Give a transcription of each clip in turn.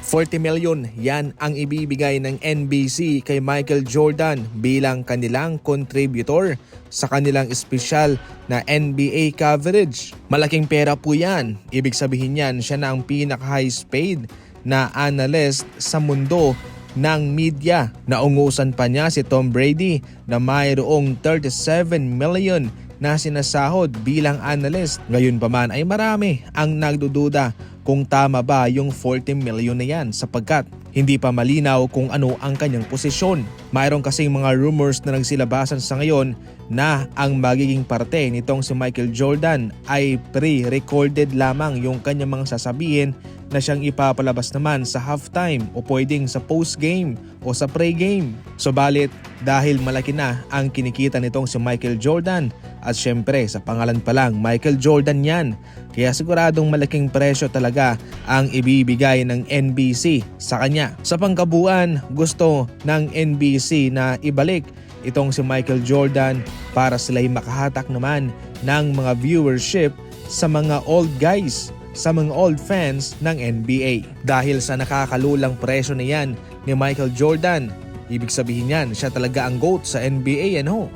40 million, yan ang ibibigay ng NBC kay Michael Jordan bilang kanilang contributor sa kanilang espesyal na NBA coverage. Malaking pera po yan. Ibig sabihin yan, siya na ang pinaka-highest paid na analyst sa mundo ng media. Naungusan pa niya si Tom Brady na mayroong 37 million na sinasahod bilang analyst. Ngayon pa man ay marami ang nagdududa kung tama ba yung 40 million na yan sapagkat hindi pa malinaw kung ano ang kanyang posisyon. Mayroon kasing mga rumors na nagsilabasan sa ngayon na ang magiging parte nitong si Michael Jordan ay pre-recorded lamang yung kanyang mga sasabihin na siyang ipapalabas naman sa halftime o pwedeng sa post-game o sa pre-game. Subalit dahil malaki na ang kinikita nitong si Michael Jordan at syempre sa pangalan pa lang Michael Jordan yan, kaya siguradong malaking presyo talaga ang ibibigay ng NBC sa kanya. Sa pangkabuuan, gusto ng NBC na ibalik itong si Michael Jordan para sila'y makahatak naman ng mga viewership sa mga old guys, sa mga old fans ng NBA. Dahil sa nakakalulang presyo na yan ni Michael Jordan, ibig sabihin yan, siya talaga ang GOAT sa NBA, ano?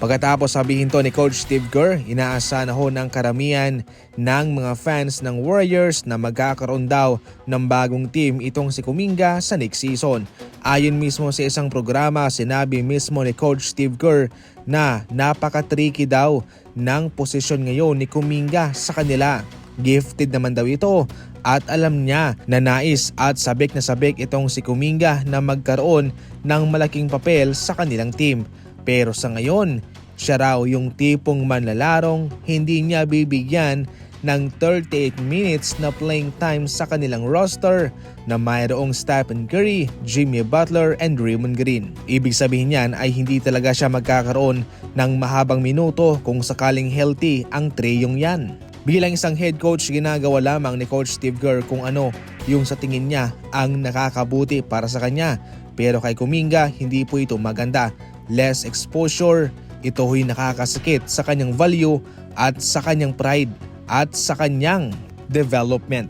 Pagkatapos sabihin to ni Coach Steve Kerr, inaasahan na ho ng karamihan ng mga fans ng Warriors na magkakaroon daw ng bagong team itong si Kuminga sa next season. Ayon mismo sa isang programa, sinabi mismo ni Coach Steve Kerr na napaka-tricky daw ng posisyon ngayon ni Kuminga sa kanila. Gifted naman daw ito at alam niya na nais at sabik na sabik itong si Kuminga na magkaroon ng malaking papel sa kanilang team. Pero sa ngayon, siya raw yung tipong manlalarong hindi niya bibigyan ng 38 minutes na playing time sa kanilang roster na mayroong Stephen Curry, Jimmy Butler and Draymond Green. Ibig sabihin niyan ay hindi talaga siya magkakaroon ng mahabang minuto kung sakaling healthy ang treyong yan. Bilang isang head coach, ginagawa lamang ni Coach Steve Kerr kung ano yung sa tingin niya ang nakakabuti para sa kanya. Pero kay Kuminga, hindi po ito maganda. Less exposure, ito ho'y nakakasakit sa kanyang value at sa kanyang pride at sa kanyang development.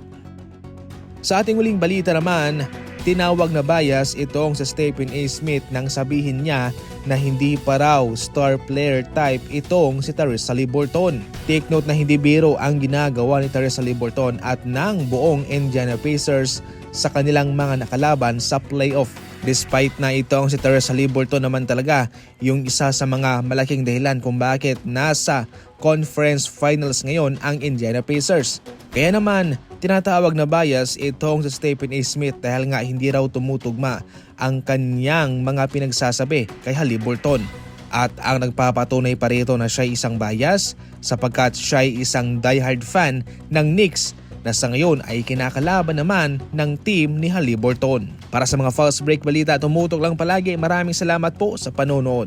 Sa ating huling balita naman, tinawag na bias itong sa Stephen A. Smith nang sabihin niya na hindi pa raw star player type itong si Tyrese Haliburton. Take note na hindi biro ang ginagawa ni Tyrese Haliburton at ng buong Indiana Pacers sa kanilang mga nakalaban sa playoff. Despite na itong si Tyrese Haliburton naman talaga yung isa sa mga malaking dahilan kung bakit nasa conference finals ngayon ang Indiana Pacers. Kaya naman, tinatawag na bias itong si Stephen A. Smith dahil nga hindi raw tumutugma ang kanyang mga pinagsasabi kay Haliburton. At ang nagpapatunay pa rito na siya isang bias sapagkat siya isang diehard fan ng Knicks na sa ngayon ay kinakalaban naman ng team ni Haliburton. Para sa mga fast break balita, tumutok lang palagi. Maraming salamat po sa panonood.